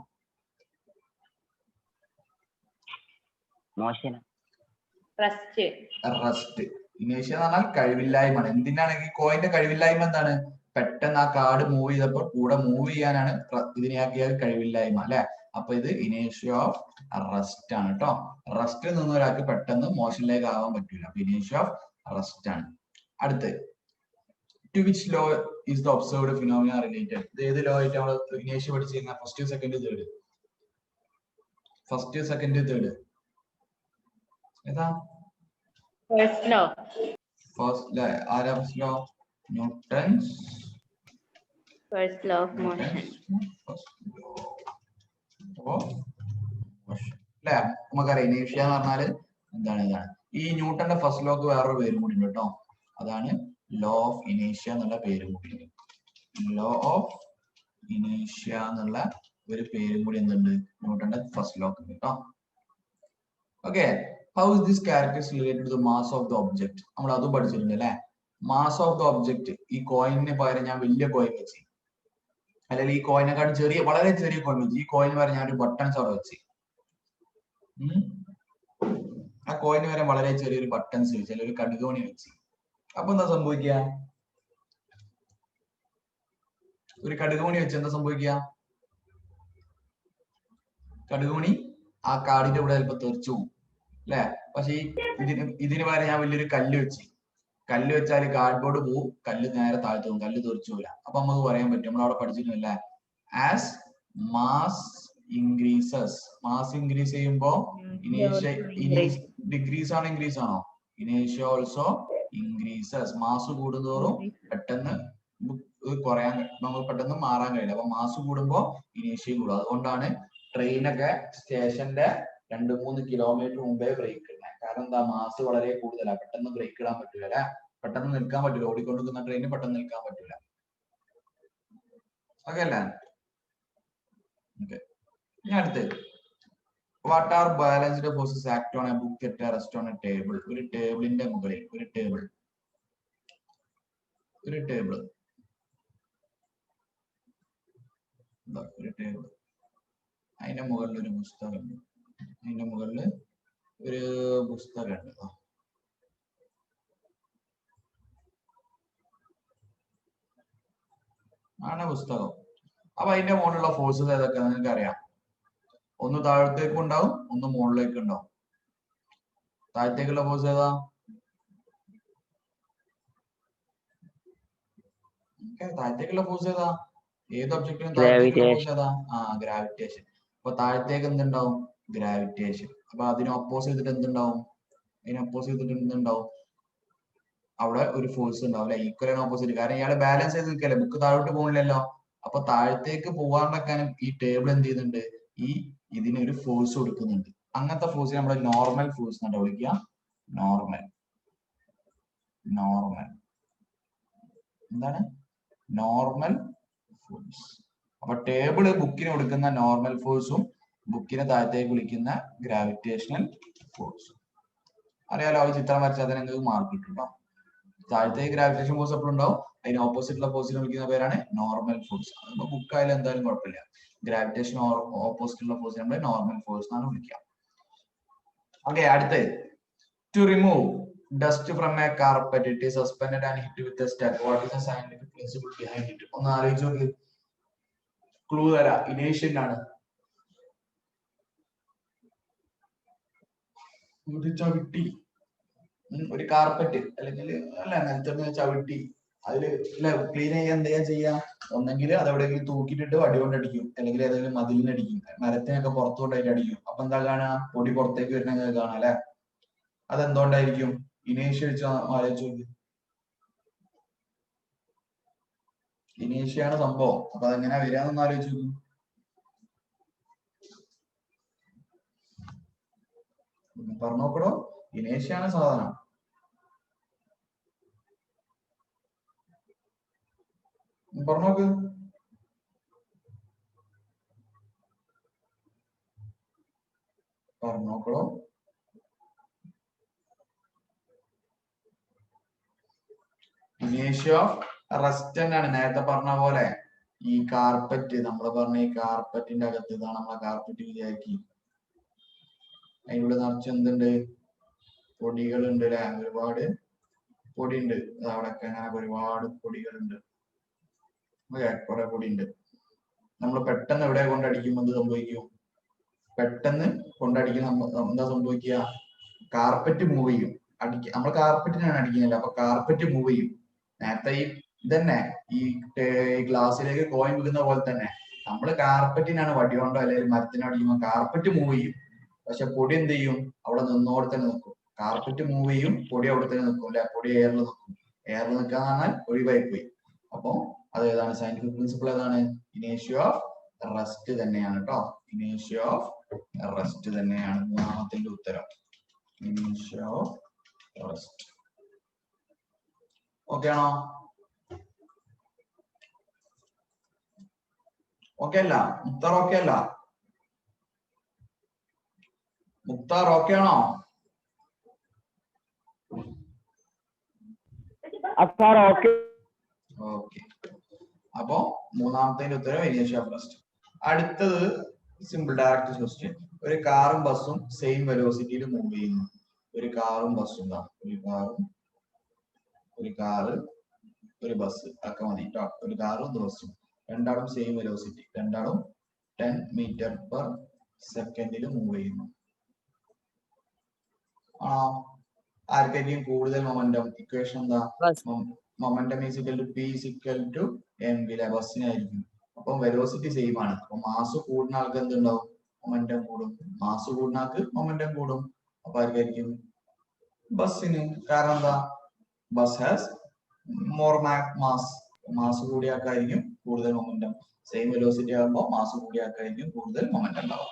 മോഷൻ. റെസ്റ്റ്. ഇനേഷ്യ എന്ന് പറഞ്ഞാൽ കഴിവില്ലായ്മ. എന്തിനാണ് ഈ കോയിന്റെ കഴിവില്ലായ്മ? എന്താണ്? പെട്ടെന്ന് ആ കാർഡ് മൂവ് ചെയ്തപ്പോൾ കൂടെ മൂവ് ചെയ്യാനാണ് ഇതിനെയാക്കിയ കഴിവില്ലായ്മ അല്ലെ? അപ്പൊ ഇത് ഇനേഷ്യ ഓഫ് റെസ്റ്റ് ആണ് കേട്ടോ. റെസ്റ്റിൽ നിന്ന് ഒരാൾക്ക് പെട്ടെന്ന് മോഷനിലേക്ക് ആവാൻ പറ്റില്ല. അപ്പൊ ഇനേഷ്യ ഓഫ് റെസ്റ്റ് ആണ്. അടുത്ത് to which law is the observed phenomena related? ഇത് ഏത് ലോ ആയിട്ട് നമ്മൾ ഇനേഷ്യ പഠിച്ചിരുന്ന? First, second, third. First, second, third ഏതാ? First law. ഫസ്റ്റ് ആരാ first law? Newton's first law of motion. അല്ലെ? നമുക്കറിയാം ഇനേഷ്യ എന്ന് പറഞ്ഞാല് എന്താണ്? ഇതാണ്. ഈ ന്യൂട്ടന്റെ ഫസ്റ്റ് ലോക്ക് വേറൊരു പേരും കൂടി ഉണ്ട് കേട്ടോ. അതാണ് ലോ ഓഫ് ഇനേഷ്യ എന്നുള്ള പേരും കൂടി ഉണ്ട്. ലോ ഓഫ് ഇനേഷ്യ എന്നുള്ള ഒരു പേരും കൂടി എന്തുണ്ട്? ന്യൂട്ടന്റെ ഫസ്റ്റ് ലോക്ക് ഉണ്ട് കേട്ടോ. Okay. How is this characters related to the mass of the object? നമ്മൾ അതും പഠിച്ചിട്ടുണ്ട് അല്ലെ? Mass of the object. ഈ കോയിന് പകരം ഞാൻ വലിയ കോയിൻ വെച്ച്, അല്ലെങ്കിൽ ഈ കോയിനെക്കാട്ടും ചെറിയ, വളരെ ചെറിയ കോയിൻ വെച്ച്, ഈ കോയിന് വരെ ഞാൻ ഒരു ബട്ടൺസ് അവിടെ വെച്ച്, ആ കോയിന് വരെ വളരെ ചെറിയൊരു ബട്ടൺസ് വെച്ച്, അല്ലെങ്കിൽ ഒരു കടുകോണി വെച്ച്. അപ്പൊ എന്താ സംഭവിക്കുക? ഒരു കടുകോണി വെച്ച് എന്താ സംഭവിക്കുക? കടുകോണി ആ കാർഡിന്റെ ഇവിടെ ചിലപ്പോ തെറിച്ചു പോകും അല്ലെ? പക്ഷെ ഇതിന് പകരം ഞാൻ വലിയൊരു കല്ല് വെച്ച്, കല്ല് വെച്ചാൽ കാർഡ്ബോർഡ് പോവും, കല്ല് നേരെ താഴ്ത്തു പോകും, കല്ല് തെറിച്ചു പോകില്ല. അപ്പൊ നമുക്ക് പറയാൻ പറ്റും, നമ്മൾ അവിടെ പഠിച്ചിട്ടില്ല, as mass increases. Mass increase ചെയ്യുമ്പോ ഡിഗ്രീസ് ആണോ ഇൻക്രീസ് ആണോ? ഇനേഷ്യ ഓൾസോ ഇൻക്രീസസ്. മാസ് കൂടുന്തോറും പെട്ടെന്ന് കുറയാൻ, നമുക്ക് പെട്ടെന്ന് മാറാൻ കഴിയില്ല. അപ്പൊ മാസ് കൂടുമ്പോ ഇനേഷ്യ കൂടും. അതുകൊണ്ടാണ് ട്രെയിനൊക്കെ സ്റ്റേഷന്റെ 2-3 കിലോമീറ്റർ മുമ്പേ ബ്രേക്ക് ഇടുന്നത്. കാരണം എന്താ? മാസ് വളരെ കൂടുതലാണ്, പെട്ടെന്ന് ബ്രേക്ക് ഇടാൻ പറ്റൂല അല്ലെ? പെട്ടെന്ന് നിൽക്കാൻ പറ്റൂല. ഓടിക്കൊണ്ടിരിക്കുന്ന ട്രെയിന് പെട്ടെന്ന് നിൽക്കാൻ പറ്റൂല. ഓക്കെ അല്ലേ? ഓക്കെ. ഇനി അടുത്ത്, what are balanced forces act on A book at rest on A table? ഒരു ടേബിളിന്റെ മുകളിൽ ഒരു ടേബിൾ അതിന്റെ മുകളിൽ ഒരു പുസ്തകമുണ്ട്. അതിന്റെ മുകളിൽ ഒരു പുസ്തകമുണ്ട്. ആണ് പുസ്തകം. അപ്പൊ അതിന്റെ മുകളിലുള്ള ഫോഴ്സസ് ഏതൊക്കെ നിങ്ങൾക്ക് അറിയാം? ഒന്ന് താഴത്തേക്കും ഉണ്ടാവും, ഒന്ന് മുകളിലേക്കും ഉണ്ടാവും. താഴത്തേക്കുള്ള ഫോഴ്സ് ഏതാ? താഴത്തേക്കുള്ള ഫോഴ്സ് ഏതാ? ഏത് ഒബ്ജക്റ്റിനും താഴത്തേക്കുള്ള ഫോഴ്സ് ഏതാ? ഗ്രാവിറ്റേഷൻ. അപ്പൊ താഴത്തേക്ക് എന്തുണ്ടാവും? ഗ്രാവിറ്റേഷൻ. അപ്പൊ അതിനെ ഒപ്പോസ് ചെയ്തിട്ട് എന്തുണ്ടാവും? എന്തുണ്ടാവും? അവിടെ ഒരു ഫോഴ്സ് ഉണ്ടാവും അല്ലെ? Equal and opposite. കാരണം ഇയാള് ബാലൻസ് ചെയ്ത് നിൽക്കല്ലേ, ബുക്ക് താഴോട്ട് പോകുന്നില്ലല്ലോ. അപ്പൊ താഴത്തേക്ക് പോകാണ്ടിരിക്കാനും ഈ ടേബിൾ എന്ത് ചെയ്യുന്നുണ്ട്? ഇതിനൊരു ഫോഴ്സ് കൊടുക്കുന്നുണ്ട്. അങ്ങനത്തെ ഫോഴ്സ് നമ്മൾ നോർമൽ ഫോഴ്സ് എന്നാണ് വിളിക്കുക. നോർമൽ എന്താണ്? Normal force. അപ്പൊ ടേബിള് ബുക്കിന് കൊടുക്കുന്ന നോർമൽ ഫോഴ്സും ബുക്കിനെ താഴത്തേക്ക് വിളിക്കുന്ന ഗ്രാവിറ്റേഷണൽ ഫോഴ്സും അറിയാലോ. ആ ചിത്രം വരച്ചാൽ തന്നെ നിങ്ങൾക്ക് മാർക്ക് കിട്ടും കേട്ടോ. താഴത്തേക്ക് ഗ്രാവിറ്റേഷൻ ഫോഴ്സ് എപ്പോഴും ഉണ്ടാവും. അതിന് ഓപ്പോസിറ്റുള്ള ഫോഴ്സിനെ വിളിക്കുന്ന പേരാണ് നോർമൽ ഫോഴ്സ്. അപ്പൊ ബുക്ക് ആയാലും എന്തായാലും കുഴപ്പമില്ല. ഗ്രാവിറ്റേഷൻ ഓപ്പോസിറ്റുള്ള ഫോഴ്സ് നമ്മൾ നോർമൽ ഫോഴ്സ് എന്നാണ് വിളിക്കുക. ഓക്കെ. അടുത്ത്, to remove dust from a carpet, it is suspended and hit with a step. What is the scientific principle behind it? ഒന്ന് ആലോചിച്ച് നോക്ക്. ക്ലൂ തരാം. ഇനേഷ്യൻ ആണ്. ഒരു ചവിട്ടി, ഒരു കാർപ്പറ്റ് അല്ലെങ്കിൽ അല്ല നിലത്തിടുന്ന ചവിട്ടി, അതില് ക്ലീൻ ചെയ്യാൻ എന്താ ചെയ്യാ? ഒന്നെങ്കിൽ അതെവിടെയെങ്കിലും തൂക്കിയിട്ടിട്ട് വടി കൊണ്ട് അടിക്കും, അല്ലെങ്കിൽ ഏതെങ്കിലും മതിലിനടിക്കും, മരത്തിനൊക്കെ പുറത്തു കൊണ്ടായിട്ട് അടിക്കും. അപ്പൊ എന്താ കാണാ? പൊടി പുറത്തേക്ക് വരുന്ന കാണാം അല്ലെ? അതെന്തുകൊണ്ടായിരിക്കും? ഇനേഷ്യ വെച്ച് ആലോചിച്ച് നോക്ക്. ഇനീഷ്യാണ് സംഭവം. അപ്പൊ അതെങ്ങനെ വരികയെന്നൊന്ന് ആലോചിച്ചു. പറഞ്ഞോക്കടോ, ഇനീഷ്യാണ് സാധനം. പറഞ്ഞോക്ക്. പറഞ്ഞോക്കടോ. ഇനീഷ്യോ റെസ്റ്റ് തന്നെയാണ്. നേരത്തെ പറഞ്ഞ പോലെ ഈ കാർപ്പറ്റ്, നമ്മൾ പറഞ്ഞ ഈ കാർപ്പറ്റിന്റെ അകത്ത്, ഇതാണ് നമ്മളെ കാർപ്പറ്റ് വിചാരിക്കും. അതിനുള്ളിൽ നിറച്ച് എന്തുണ്ട്? പൊടികളുണ്ട് അല്ലെ? ഒരുപാട് പൊടിയുണ്ട്. അവിടെയൊക്കെ അങ്ങനെ ഒരുപാട് പൊടികളുണ്ട്. കുറെ പൊടിയുണ്ട്. നമ്മൾ പെട്ടെന്ന് എവിടെ കൊണ്ടടിക്കുമ്പോൾ എന്ത് സംഭവിക്കും? പെട്ടെന്ന് കൊണ്ടടിക്കുമ്പോൾ എന്താ സംഭവിക്കുക? കാർപ്പറ്റ് മൂവ് ചെയ്യും. നമ്മൾ കാർപ്പറ്റിനാണ് അടിക്കുന്നില്ല, അപ്പൊ കാർപ്പറ്റ് മൂവ് ചെയ്യും. നേരത്തെ ഈ ഇതന്നെ ഈ ഗ്ലാസ്സിലേക്ക് കോയിൻ വെക്കുന്ന പോലെ തന്നെ നമ്മൾ കാർപ്പറ്റിനാണ് വടി കൊണ്ടോ അല്ലെങ്കിൽ മരത്തിനോ അടിക്കുമ്പോൾ കാർപ്പറ്റ് മൂവ് ചെയ്യും. പക്ഷെ പൊടി എന്ത് ചെയ്യും? അവിടെ നിന്നോടെ തന്നെ നിൽക്കും. കാർപ്പറ്റ് മൂവ് ചെയ്യും, പൊടി അവിടെ തന്നെ നിൽക്കും അല്ലെ? പൊടി എയറിൽ നിൽക്കും. എയറിൽ നിൽക്കാന്ന് പറഞ്ഞാൽ ഒഴിവായി പോയി. അപ്പൊ അത് ഏതാണ്? സയന്റിഫിക് പ്രിൻസിപ്പിൾ ഏതാണ്? ഇനേഷ്യോ ഓഫ് റെസ്റ്റ് തന്നെയാണ് കേട്ടോ. ഇനേഷ്യോ ഓഫ് റെസ്റ്റ് തന്നെയാണ് മൂന്നാമത്തിന്റെ ഉത്തരം. ഇനേഷ്യോ ഓഫ് റെസ്റ്റ്. ഓക്കെ ആണോ? ഓക്കെ അല്ല? മുക്താർ ഓക്കെ അല്ല? മുക്താർ ഓക്കെ ആണോ? ഓക്കെ. അപ്പോ മൂന്നാമത്തെ ഉത്തരം ഇനീഷ്യോ ഓഫ് റെസ്റ്റ്. അടുത്തത് സിമ്പിൾ ഡയറക്റ്റ് ക്വസ്റ്റ്യൻ. ഒരു കാറും ബസ്സും സെയിം വെലോസിറ്റിയിൽ മൂവ് ചെയ്യുന്നു. ഒരു കാറും ബസ്സും, ഒരു കാറ് ഒരു ബസ് ഒക്കെ മതി കേട്ടോ. ഒരു കാറും ബസ്സും രണ്ടാളും സെയിം വെലോസിറ്റി, രണ്ടാളും 10 മീറ്റർ പെർ സെക്കൻഡിൽ മൂവ് ചെയ്യുന്നു. ആർക്കായിരിക്കും കൂടുതൽ മൊമെന്റം? ഇക്വേഷൻ എന്താ? Momentum is equal to P is equal to M V. ബസ്സിനായിരിക്കും. അപ്പം വെലോസിറ്റി സെയിം ആണ്. അപ്പൊ മാസ് കൂടുന്ന ആൾക്ക് എന്തുണ്ടാവും? മൊമെന്റം കൂടും. മാസ് കൂടുന്ന ആൾക്ക് മൊമെന്റം കൂടും. അപ്പൊ ആർക്കായിരിക്കും? ബസ്സിന്. കാരണം എന്താ? Bus has more mass. Mass കൂടിയ ആൾക്കായിരിക്കും കൂടുതൽ മൊമെന്റം. സെയിം വെലോസിറ്റി ആകുമ്പോൾ മാസ് കൂടിയ ആൾക്കായിരിക്കും കൂടുതൽ മൊമെന്റം ഉണ്ടാവുക.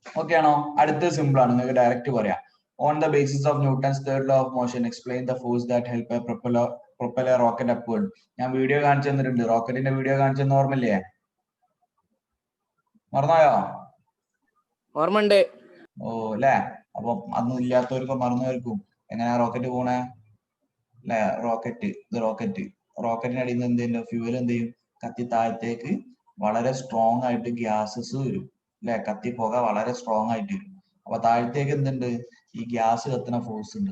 ഓക്കെ ആണോ? അടുത്ത സിമ്പിൾ ആണ്, നിങ്ങൾക്ക് ഡയറക്റ്റ് പറയാം. On the basis of Newton's third law of motion explain the force that help A propeller rocket upward. ഞാൻ വീഡിയോ കാണിച്ചു തന്നിട്ടുണ്ട്. റോക്കറ്റിന്റെ വീഡിയോ കാണിച്ചെന്ന് ഓർമ്മയില്ലേ? മറന്നായോ? ഓർമ്മയുണ്ട്. ഓ അല്ലേ? അപ്പം അതൊന്നും ഇല്ലാത്തവർക്കും മറന്നവർക്കും എങ്ങനെയാ റോക്കറ്റ് പോണേ? അല്ലെ? റോക്കറ്റ്, ഇത് റോക്കറ്റ്. റോക്കറ്റിന് അടിയിൽ നിന്ന് എന്ത് ചെയ്യും? ഫ്യൂവൽ എന്ത് ചെയ്യും? കത്തി താഴത്തേക്ക് വളരെ സ്ട്രോങ് ആയിട്ട് ഗ്യാസസ് വരും അല്ലെ? കത്തി പുക വളരെ സ്ട്രോങ് ആയിട്ട് വരും. അപ്പൊ താഴത്തേക്ക് എന്തുണ്ട്? ഈ ഗ്യാസ് കത്തുന്ന ഫോഴ്സ് ഉണ്ട്.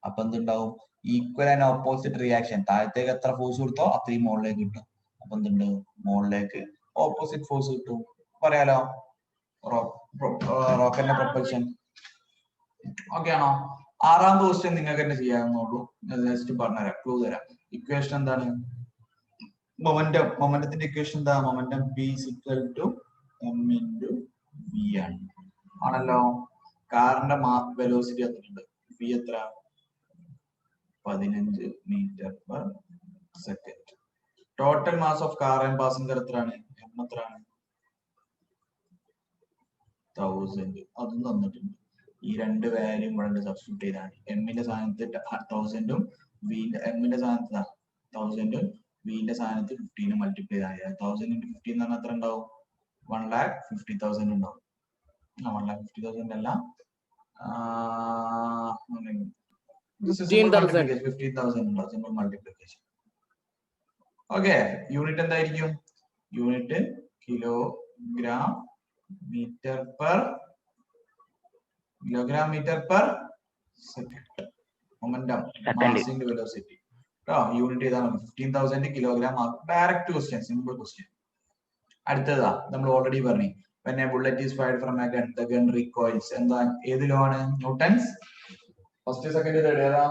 അപ്പൊ എന്തുണ്ടാവും? Equal and opposite reaction. താഴത്തേക്ക് എത്ര ഫോഴ്സ് കൊടുത്തോ അത്രയും മുകളിലേക്ക് കിട്ടും. അപ്പൊ എന്തുണ്ട്? മുകളിലേക്ക് ഓപ്പോസിറ്റ് ഫോഴ്സ് കിട്ടും. പറയാലോ റോക്കറ്റിന്റെ പ്രൊപ്പൽഷൻ. ഓക്കെ ആണോ? ആറാമത്തെ ക്വസ്റ്റ്യൻ നിങ്ങൾക്ക് തന്നെ ചെയ്യാവുന്നുള്ളൂ. ജസ്റ്റ് പറഞ്ഞുതരാം, ക്ലൂ തരാം. ഇക്വേഷൻ എന്താണ്? മൊമെന്റത്തിന്റെ ഇക്വേഷൻ എന്താ? Momentum P is equal to M into V ആണ്. ആണല്ലോ? കാറിന്റെ വെലോസിറ്റി എത്രയുണ്ട്? വി എത്ര? 15 metre per second. Total mass of car and passenger എത്രയാണ്? എം എത്രയാണ്? 1000. അതും തന്നിട്ടുണ്ട്. ഈ രണ്ട് വാല്യൂ ഇവിടെ സബ്സ്റ്റിറ്റ്യൂട്ട് ചെയ്താണ്. എമ്മിന്റെ സ്ഥാനത്ത് 1000ഉം എമ്മിന്റെ സ്ഥാനത്ത് 1000ഉം വിന്റെ സ്ഥാനത്ത് 15 മൾട്ടിപ്ലൈ ചെയ്താൽ 1000 into 15 എന്ന് പറഞ്ഞാൽ എത്ര ഉണ്ടാവും? 1,50,000 ഉണ്ടാവും. 1,50,000 അല്ല, 15,000 ഉണ്ടാവും. Simple multiplication. ഓക്കെ. യൂണിറ്റ് എന്തായിരിക്കും? Unit kilogram metre per second. Momentum, mass into velocity. Unit ചെയ്താണ് 15,000 kilogram. Direct question, simple question. അടുത്തതാ നമ്മൾ ഓൾറെഡി പറഞ്ഞു. when a bullet is fired from a gun, the gun recoils. എന്താ? ഏത് ലോ ആണ്? ന്യൂട്ടൺസ് ഫസ്റ്റ് സെക്കൻഡ് തേർഡ് ഏതാ?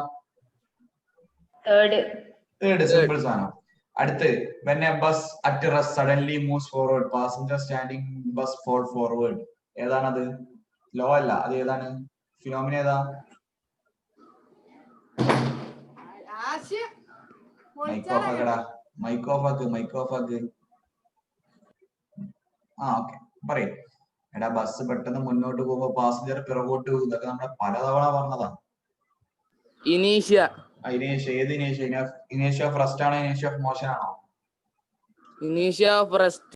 തേർഡ്. സിമ്പിൾ സാധനം. അടുത്ത് when a bus at rest suddenly moves forward, passenger standing bus fall forward. ഏതാണത്? ലോ അല്ല, അത് ഏതാണ്? ഫിനോമിന ഏതാ? മൈക്ക് ഓഫ് ആക്കടാ, മൈക്ക് ഓഫ് ആക്ക്, മൈക്ക് ഓഫ് ആക്ക്. ആ ഓക്കെ, പറയും. എടാ ബസ് പെട്ടെന്ന് മുന്നോട്ട് പോകുമ്പോ പാസഞ്ചർ പിറകോട്ട് പോകും. ഇതൊക്കെ നമ്മളെ പലതവണ പറഞ്ഞതാ. ഇനീഷ്യ. ഇനേഷ്യ, ഏത് ഇനേഷ്യ? ഇനേഷ്യ ഓഫ് റെസ്റ്റ് ആണോ ഇനേഷ്യ ഓഫ് മോഷൻ ആണോ? ഇനീഷ്യ ഓഫ് റെസ്റ്റ്.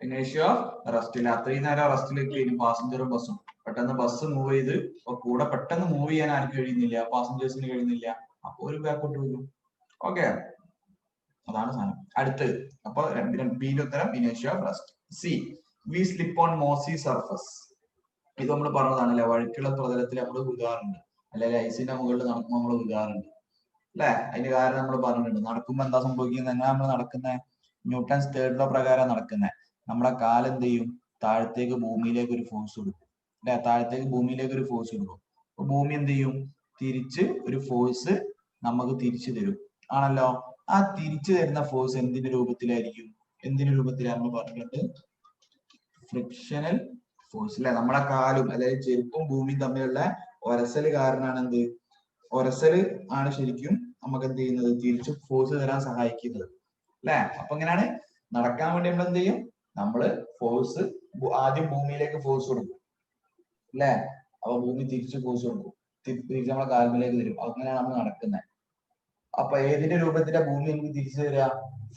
ഇനേഷ്യ ഓഫ് റെസ്റ്റിൽ. അത്രയും നേരം റെസ്റ്റിലേക്ക് ഇനി പാസഞ്ചറും ബസ്സും. പെട്ടെന്ന് ബസ് മൂവ് ചെയ്ത് കൂടെ പെട്ടെന്ന് മൂവ് ചെയ്യാൻ ആർക്കും കഴിയുന്നില്ല, പാസഞ്ചേഴ്സിന് കഴിയുന്നില്ല. അപ്പൊ ഒരു ബാക്കോട്ട് പോകും. ഓക്കെ, അതാണ് സാധനം. അടുത്തത് അപ്പൊ ബിന്റെ ഉത്തരം ഇനേഷ്യ of rest. C, we slip on mossy surface. ഇത് നമ്മൾ പറഞ്ഞതാണല്ലേ, വഴുക്കുള്ള പ്രതലത്തിൽ നമ്മൾ വീഴാറുണ്ട്, അല്ലെങ്കിൽ ഐസിന്റെ മുകളിൽ നടക്കുമ്പോൾ നമ്മൾ വീഴാറുണ്ട് അല്ലെ. അതിന്റെ കാരണം നമ്മൾ പറഞ്ഞിട്ടുണ്ട്. നടക്കുമ്പോ എന്താ സംഭവിക്കുന്നത്? എങ്ങനെ നമ്മൾ നടക്കുന്നത്? ന്യൂട്ടൺസ് തേർഡ് ലോ പ്രകാരം നടക്കുന്നത്. നമ്മുടെ കാലെന്ത് ചെയ്യും? താഴത്തേക്ക് ഭൂമിയിലേക്ക് ഒരു ഫോഴ്സ് കൊടുക്കും അല്ലെ, താഴത്തേക്ക് ഭൂമിയിലേക്ക് ഒരു ഫോഴ്സ് കൊടുക്കും. അപ്പൊ ഭൂമി എന്ത് ചെയ്യും? തിരിച്ച് ഒരു ഫോഴ്സ് നമുക്ക് തിരിച്ചു തരും, ആണല്ലോ. ആ തിരിച്ചു തരുന്ന ഫോഴ്സ് എന്തിന്റെ രൂപത്തിലായിരിക്കും? എന്തിന്റെ രൂപത്തിലാണ് നമ്മൾ പറഞ്ഞിട്ടുണ്ട്? ഫ്രിക്ഷണൽ ഫോഴ്സ് അല്ലെ. നമ്മുടെ കാലും അതായത് ചെരുപ്പും ഭൂമിയും തമ്മിലുള്ള ഒരസല് കാരണമാണ് എന്ത്? ഒരസല് ആണ് ശരിക്കും നമുക്ക് എന്ത് ചെയ്യുന്നത്? തിരിച്ച് ഫോഴ്സ് തരാൻ സഹായിക്കുന്നത് അല്ലെ. അപ്പൊ എങ്ങനെയാണ് നടക്കാൻ വേണ്ടി നമ്മൾ എന്ത് ചെയ്യും? നമ്മള് ഫോഴ്സ് ആദ്യം ഭൂമിയിലേക്ക് ഫോഴ്സ് കൊടുക്കും അല്ലെ. അപ്പൊ ഭൂമി തിരിച്ച് ഫോഴ്സ് കൊടുക്കും, തിരിച്ച് നമ്മളെ കാൽമിലേക്ക് തരും. അങ്ങനെയാണ് നമ്മൾ നടക്കുന്നത്. അപ്പൊ ഏതിന്റെ രൂപത്തിലാ ഭൂമി നമുക്ക് തിരിച്ചു തരിക?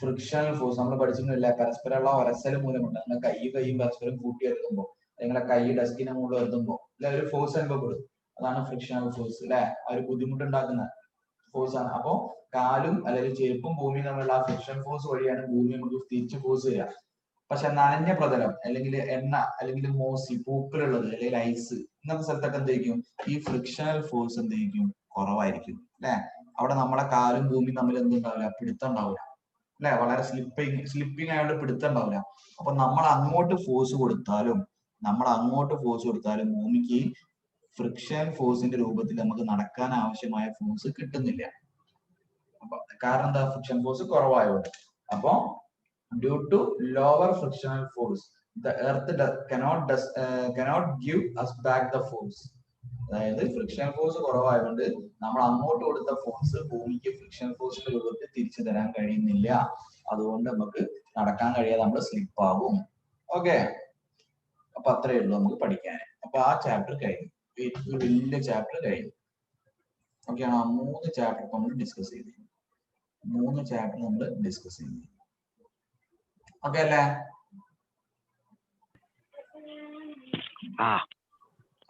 Frictional force. നമ്മൾ പഠിച്ചിട്ടില്ല, പരസ്പരമുള്ള ഒരസല് മൂലമുണ്ട്. നിങ്ങൾ കൈയും പരസ്പരം കൂട്ടി എടുക്കുമ്പോൾ, നിങ്ങളെ കൈ ഡസ്കിന്റെ മുകളിൽ എത്തുമ്പോ അല്ലെ ഒരു ഫോഴ്സ് അനുഭവപ്പെടും. അതാണ് ഫ്രിക്ഷണൽ ഫോഴ്സ് അല്ലെ. ആ ഒരു ബുദ്ധിമുട്ടുണ്ടാക്കുന്ന ഫോഴ്സ് ആണ്. അപ്പോ കാലും അല്ലെങ്കിൽ ചെരുപ്പും ഭൂമിയും തമ്മിലുള്ള ആ ഫ്രിക്ഷൻ ഫോഴ്സ് വഴിയാണ് ഭൂമി നമുക്ക് തിരിച്ച് ഫോഴ്സ് ചെയ്യുക. പക്ഷെ നനഞ്ഞ പ്രതലം അല്ലെങ്കിൽ എണ്ണ അല്ലെങ്കിൽ മോസി പൂക്കളുള്ളത് അല്ലെങ്കിൽ ഐസ് ഇങ്ങനത്തെ സ്ഥലത്തൊക്കെ എന്തായിരിക്കും? ഈ ഫ്രിക്ഷണൽ ഫോഴ്സ് എന്തായിരിക്കും? കുറവായിരിക്കും അല്ലെ. അവിടെ നമ്മളെ കാലും ഭൂമിയും തമ്മിൽ എന്തുണ്ടാവില്ല? പിടുത്തം ഉണ്ടാവില്ല അല്ലെ. വളരെ സ്ലിപ്പിംഗ് ആയതുകൊണ്ട് പിടുത്തം ഉണ്ടാവില്ല. അപ്പൊ നമ്മൾ അങ്ങോട്ട് ഫോഴ്സ് കൊടുത്താലും ഭൂമിക്ക് ഫ്രിക്ഷൻ ഫോഴ്സിന്റെ രൂപത്തിൽ നമുക്ക് നടക്കാൻ ആവശ്യമായ ഫോഴ്സ് കിട്ടുന്നില്ല. അപ്പൊ കാരണം എന്താ? ഫ്രിക്ഷൻ ഫോഴ്സ് കുറവായതുകൊണ്ട്. അപ്പൊ due to lower frictional force the earth cannot give us back the force. അതായത് ഫ്രിക്ഷൻ ഫോഴ്സ് കുറവായതുകൊണ്ട് നമ്മൾ അങ്ങോട്ട് കൊടുത്ത ഫോഴ്സ് ഭൂമിക്ക് ഫ്രിക്ഷൻ ഫോഴ്സിന്റെ രൂപത്തിൽ തിരിച്ചു തരാൻ കഴിയുന്നില്ല. അതുകൊണ്ട് നമുക്ക് നടക്കാൻ കഴിയാതെ നമ്മൾ സ്ലിപ്പ് ആവും. ഓക്കെ, അപ്പൊ അത്രയേ ഉള്ളൂ നമുക്ക് പഠിക്കാൻ. അപ്പൊ ആ ചാപ്റ്റർ കഴിഞ്ഞു, ഒരു വലിയ ചാപ്റ്റർ കഴിഞ്ഞു. ഓക്കെ ആണോ? 3 ചാപ്റ്റർ നമ്മൾ ഡിസ്കസ് ചെയ്തു. ഓക്കെ അല്ലേ?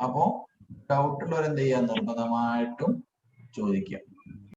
അപ്പോ ഡൗട്ട് ഉള്ളവർ എന്ത് ചെയ്യാൻ നിർബന്ധമായിട്ടും ചോദിക്കുക.